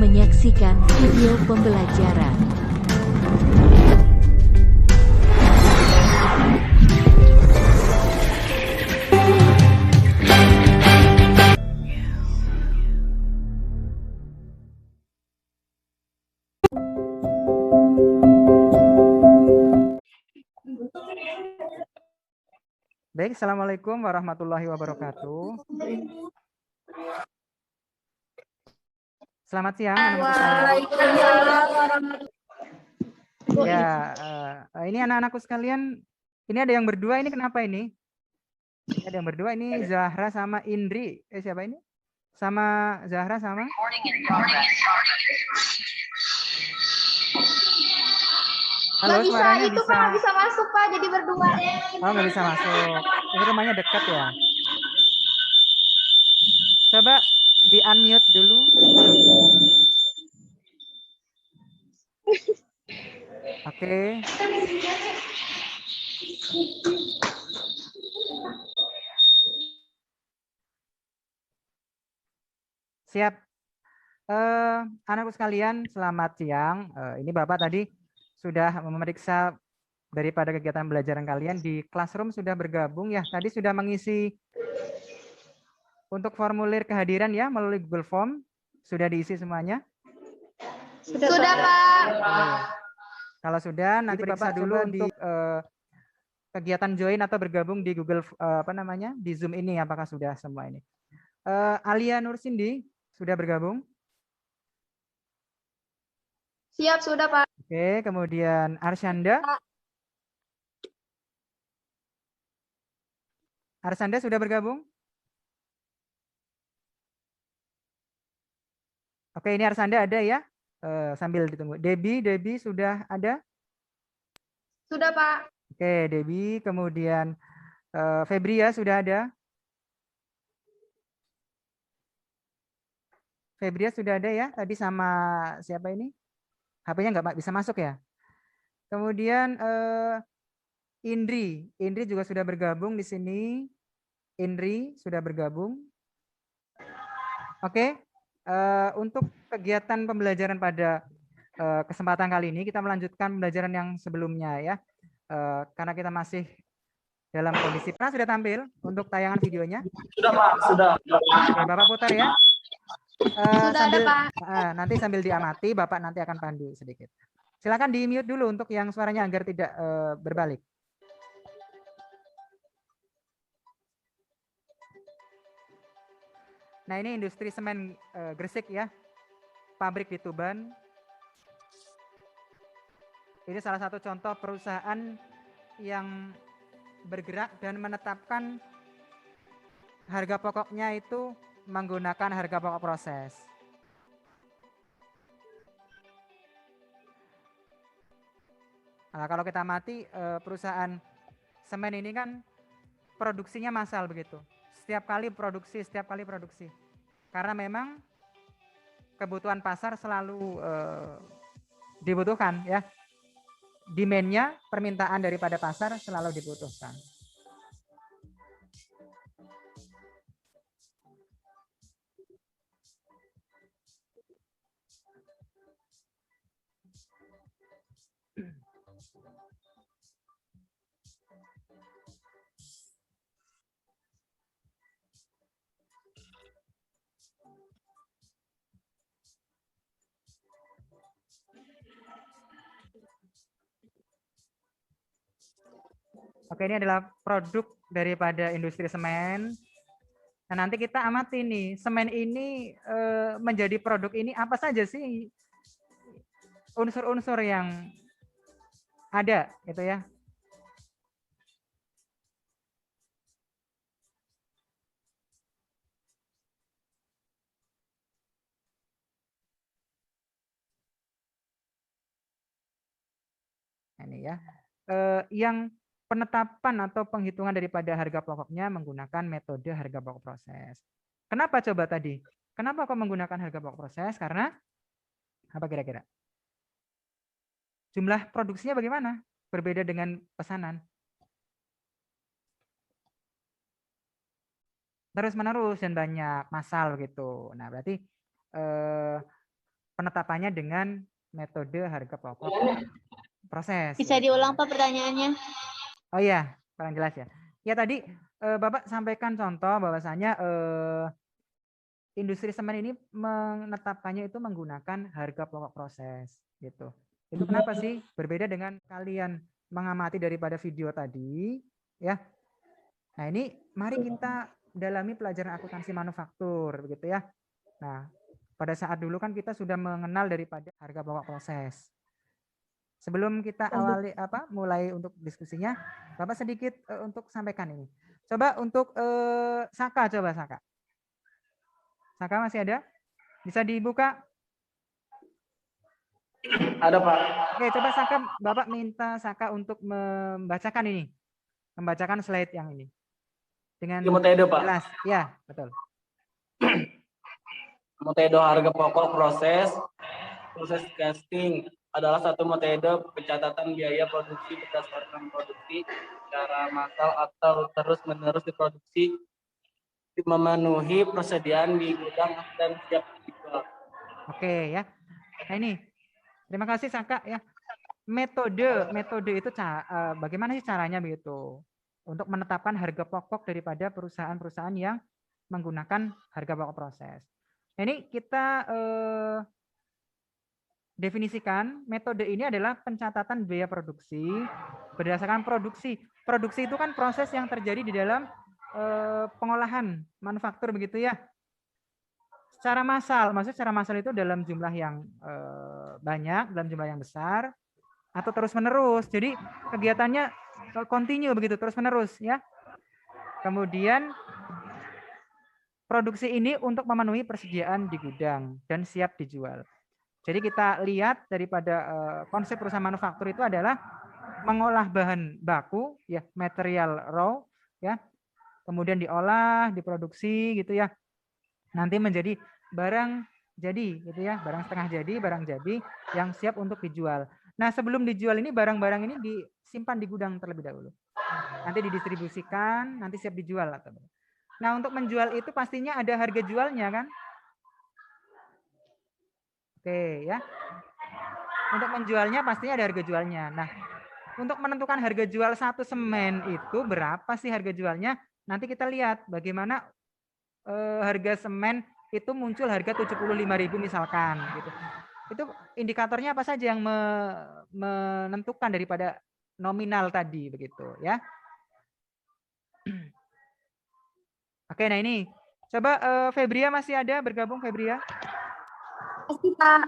menyaksikan video pembelajaran. Baik, Assalamualaikum warahmatullahi wabarakatuh. Selamat siang, anak-anakku sekalian. Ya, ini anak-anakku sekalian. Ini ada yang berdua. Ini kenapa ini? Ada yang berdua. Ini Zahra sama Indri. Siapa ini? Sama Zahra sama? Halo, nggak bisa, suaranya itu bisa. Pak nggak bisa masuk Pak, jadi berdua. Oh, nggak bisa masuk. Ini rumahnya dekat ya. Coba di unmute dulu. Oke. Siap. Anakku sekalian, selamat siang. Ini Bapak tadi sudah memeriksa daripada kegiatan belajaran kalian di Classroom sudah bergabung ya. Tadi sudah mengisi untuk formulir kehadiran ya melalui Google Form. Sudah diisi semuanya? Sudah Pak. Kalau sudah, nanti Bapak dulu untuk kegiatan join atau bergabung di Google di Zoom ini, apakah sudah semua ini? Alia Nursindi sudah bergabung? Siap, sudah Pak. Oke, kemudian Arsyanda. Arsanda sudah bergabung? Oke, ini Arsanda ada ya? Sambil ditunggu. Debbie sudah ada? Sudah Pak. Oke, Debbie. Kemudian Febria sudah ada? Febria sudah ada ya? Tadi sama siapa ini? HP-nya nggak bisa masuk ya? Kemudian Indri juga sudah bergabung di sini. Indri sudah bergabung. Oke, untuk kegiatan pembelajaran pada kesempatan kali ini kita melanjutkan pembelajaran yang sebelumnya ya. Karena kita masih dalam kondisi sudah tampil untuk tayangan videonya. Sudah Pak, sudah. Oke, Bapak putar ya. Sudah Sambil, ada Pak. nanti sambil diamati, Bapak nanti akan pandu sedikit. Silakan di mute dulu untuk yang suaranya agar tidak berbalik. Nah, ini industri semen Gresik ya, pabrik di Tuban. Ini salah satu contoh perusahaan yang bergerak dan menetapkan harga pokoknya itu menggunakan harga pokok proses. Nah, kalau kita amati perusahaan semen ini kan produksinya massal begitu. Setiap kali produksi. Karena memang kebutuhan pasar selalu dibutuhkan ya. Demand-nya, permintaan daripada pasar selalu dibutuhkan. Oke, ini adalah produk daripada industri semen. Nah, nanti kita amati nih, semen ini menjadi produk ini apa saja sih unsur-unsur yang ada gitu ya. Ini ya. Yang penetapan atau penghitungan daripada harga pokoknya menggunakan metode harga pokok proses. Kenapa coba tadi? Kenapa kok menggunakan harga pokok proses? Karena apa kira-kira? Jumlah produksinya bagaimana? Berbeda dengan pesanan. Terus-menerus dan banyak massal gitu. Nah, berarti penetapannya dengan metode harga pokok proses. Bisa diulang Pak pertanyaannya? Oh iya, kurang jelas ya. Ya tadi Bapak sampaikan contoh bahwasanya industri semen ini menetapkannya itu menggunakan harga pokok proses gitu. Itu kenapa sih berbeda dengan kalian mengamati daripada video tadi ya. Nah, ini mari kita dalami pelajaran akuntansi manufaktur begitu ya. Nah, pada saat dulu kan kita sudah mengenal daripada harga pokok proses. Sebelum kita mulai untuk diskusinya, Bapak sedikit untuk sampaikan ini. Coba untuk Saka, coba Saka. Saka masih ada? Bisa dibuka? Ada Pak. Oke, coba Saka, Bapak minta Saka untuk membacakan ini. Membacakan slide yang ini. Dengan metode Pak. jelas. Ya, betul. Metode harga pokok proses casting adalah satu metode pencatatan biaya produksi berdasarkan produksi secara massal atau terus-menerus diproduksi memenuhi persediaan di gudang dan siap dijual. Oke ya. Nah ini, terima kasih Saka ya. Metode itu bagaimana sih caranya begitu untuk menetapkan harga pokok daripada perusahaan-perusahaan yang menggunakan harga pokok proses. Nah, ini kita definisikan metode ini adalah pencatatan biaya produksi berdasarkan produksi. Produksi itu kan proses yang terjadi di dalam pengolahan manufaktur begitu ya. Secara massal, maksudnya secara massal itu dalam jumlah yang banyak, dalam jumlah yang besar, atau terus-menerus. Jadi kegiatannya continue begitu, terus-menerus ya. Kemudian produksi ini untuk memenuhi persediaan di gudang dan siap dijual. Jadi kita lihat daripada konsep perusahaan manufaktur itu adalah mengolah bahan baku ya, material raw ya. Kemudian diolah, diproduksi gitu ya. Nanti menjadi barang jadi gitu ya, barang setengah jadi, barang jadi yang siap untuk dijual. Nah, sebelum dijual ini barang-barang ini disimpan di gudang terlebih dahulu. Nanti didistribusikan, nanti siap dijual atau. Nah, untuk menjual itu pastinya ada harga jualnya kan? Oke ya. Untuk menjualnya pastinya ada harga jualnya. Nah, untuk menentukan harga jual satu semen itu berapa sih harga jualnya? Nanti kita lihat bagaimana harga semen itu muncul harga 75.000 misalkan gitu. Itu indikatornya apa saja yang menentukan daripada nominal tadi begitu ya. Oke, nah ini coba Febria masih ada bergabung Febria? Masih Pak.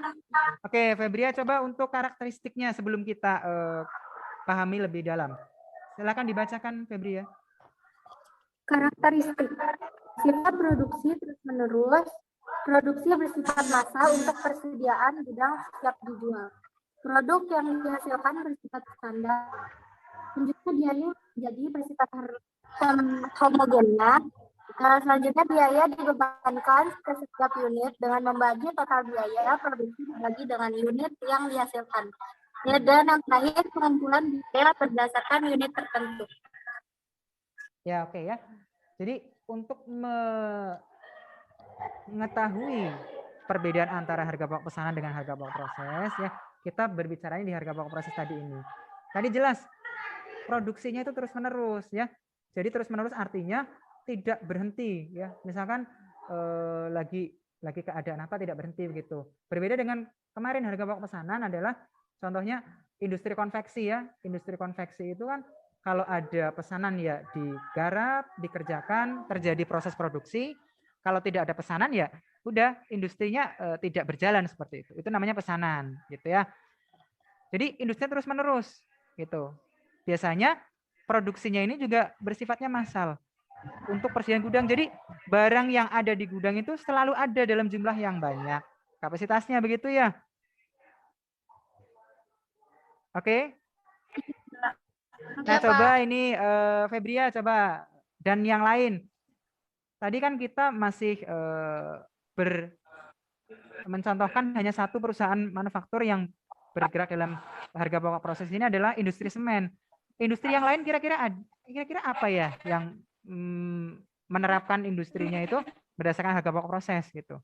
Oke, Febria coba untuk karakteristiknya sebelum kita pahami lebih dalam. Silakan dibacakan Febria. Karakteristik sifat produksi terus-menerus, produksi bersifat massal untuk persediaan gudang siap dijual. Produk yang dihasilkan bersifat standar, selanjutnya biaya jadi bersifat homogennya. Selanjutnya biaya dibebankan ke setiap unit dengan membagi total biaya produksi dibagi dengan unit yang dihasilkan. Dan yang terakhir pengumpulan biaya berdasarkan unit tertentu. Ya, oke ya. Jadi untuk mengetahui perbedaan antara harga pokok pesanan dengan harga pokok proses ya, kita berbicaranya di harga pokok proses tadi ini. Tadi jelas produksinya itu terus-menerus ya. Jadi terus-menerus artinya tidak berhenti ya. Misalkan lagi keadaan apa tidak berhenti begitu. Berbeda dengan kemarin harga pokok pesanan adalah contohnya industri konveksi ya. Industri konveksi itu kan kalau ada pesanan ya digarap, dikerjakan, terjadi proses produksi. Kalau tidak ada pesanan ya udah industrinya tidak berjalan seperti itu. Itu namanya pesanan gitu ya. Jadi industri terus menerus gitu. Biasanya produksinya ini juga bersifatnya massal untuk persediaan gudang. Jadi barang yang ada di gudang itu selalu ada dalam jumlah yang banyak. Kapasitasnya begitu ya. Oke. Nah, coba ini Febria coba dan yang lain. Tadi kan kita masih mencontohkan hanya satu perusahaan manufaktur yang bergerak dalam harga pokok proses ini adalah industri semen. Industri yang lain kira-kira apa ya yang menerapkan industrinya itu berdasarkan harga pokok proses gitu.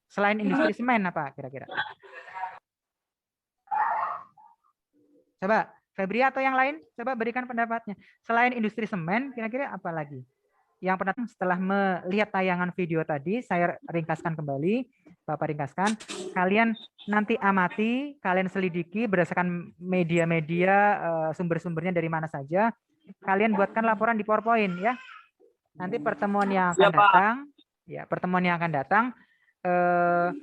Selain industri semen apa kira-kira? Coba Febri atau yang lain, coba berikan pendapatnya. Selain industri semen, kira-kira apa lagi? Yang pernah setelah melihat tayangan video tadi, saya ringkaskan kembali, Bapak ringkaskan. Kalian nanti amati, kalian selidiki berdasarkan media-media, sumber-sumbernya dari mana saja. Kalian buatkan laporan di PowerPoint ya. Nanti pertemuan yang akan datang, ya pertemuan yang akan datang,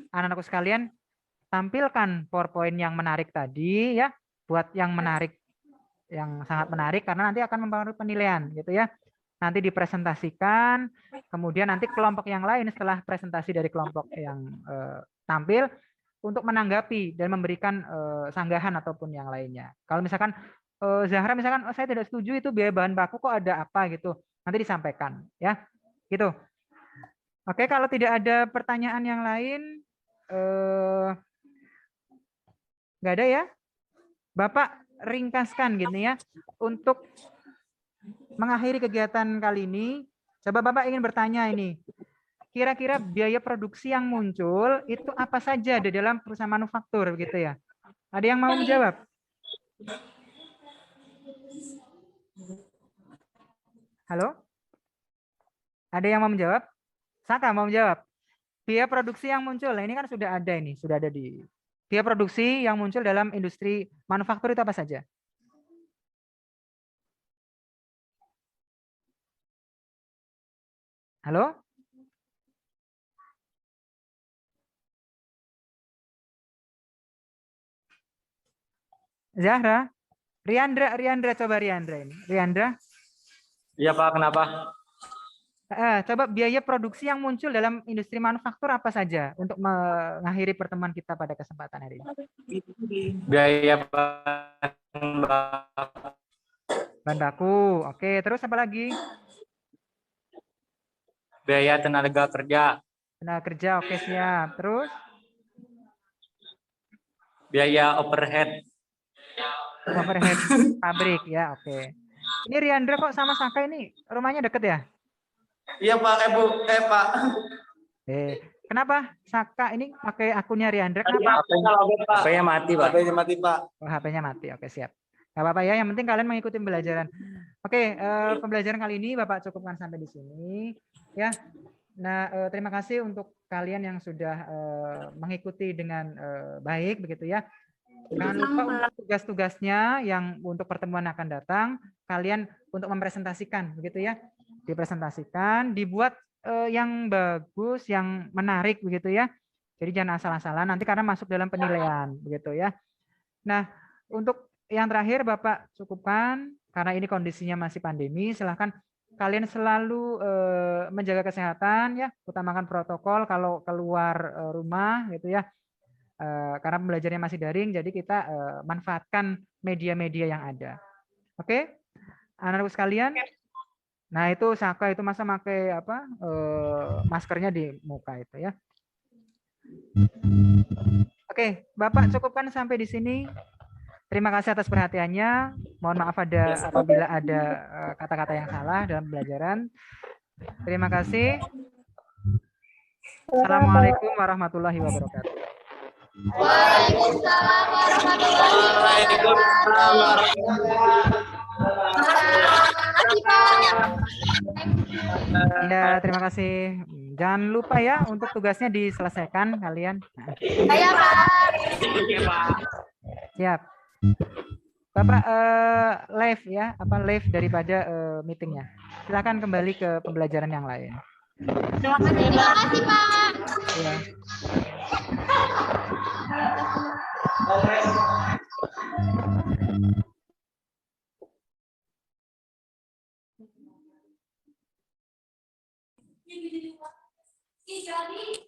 anak-anakku sekalian tampilkan PowerPoint yang menarik tadi ya, buat yang menarik, yang sangat menarik karena nanti akan mempengaruhi penilaian gitu ya. Nanti dipresentasikan, kemudian nanti kelompok yang lain setelah presentasi dari kelompok yang tampil untuk menanggapi dan memberikan sanggahan ataupun yang lainnya. Kalau misalkan Zahra misalkan saya tidak setuju itu biaya bahan baku kok ada apa gitu, nanti disampaikan ya, gitu. Oke, kalau tidak ada pertanyaan yang lain, nggak ada ya, Bapak ringkaskan gitu ya untuk mengakhiri kegiatan kali ini. Coba Bapak ingin bertanya ini, kira-kira biaya produksi yang muncul itu apa saja di dalam perusahaan manufaktur gitu ya? Ada yang mau menjawab? Halo? Ada yang mau menjawab? Saka mau menjawab? Biaya produksi yang muncul, nah ini kan sudah ada ini, sudah ada di biaya produksi yang muncul dalam industri manufaktur itu apa saja? Halo? Zahra? Riandra coba Riandra ini. Riandra? Iya Pak, kenapa? Coba biaya produksi yang muncul dalam industri manufaktur apa saja untuk mengakhiri pertemuan kita pada kesempatan hari ini? Biaya Bahan baku, oke. Terus apa lagi? biaya tenaga kerja, Tenaga kerja, oke siap. Terus? biaya overhead. Overhead pabrik ya, oke. Ini Riandra kok sama Saka ini rumahnya deket ya? Iya Pak, Pak. Kenapa Saka ini pakai akunnya Riandra? Kenapa? HP-nya mati Pak. HP-nya mati Pak. Oh, HP-nya mati, oke siap. Gak apa-apa ya, yang penting kalian mengikuti pembelajaran. Oke, pembelajaran kali ini Bapak cukupkan sampai di sini. Ya, nah terima kasih untuk kalian yang sudah mengikuti dengan baik begitu ya. Jangan lupa untuk tugas-tugasnya yang untuk pertemuan akan datang, kalian untuk mempresentasikan begitu ya. Dipresentasikan, dibuat yang bagus, yang menarik begitu ya. Jadi jangan asal-asalan nanti karena masuk dalam penilaian begitu ya. Nah, untuk yang terakhir Bapak cukupkan karena ini kondisinya masih pandemi, silahkan kalian selalu menjaga kesehatan ya, utamakan protokol kalau keluar rumah gitu ya. Karena pembelajarannya masih daring, jadi kita manfaatkan media-media yang ada. Oke, anak-anakku sekalian. Nah itu Saka itu masa pakai apa maskernya di muka itu ya. Oke, Bapak cukupkan sampai di sini. Terima kasih atas perhatiannya. Mohon maaf apabila ada kata-kata yang salah dalam pembelajaran. Terima kasih. Assalamualaikum warahmatullahi wabarakatuh. Waalaikumsalam warahmatullahi wabarakatuh. Ya, terima kasih. Jangan lupa ya untuk tugasnya diselesaikan kalian. Saya Pak. Siap. Bapak live ya, live daripada meetingnya. Silakan kembali ke pembelajaran yang lain. Terima kasih Pak. Ya. Jadi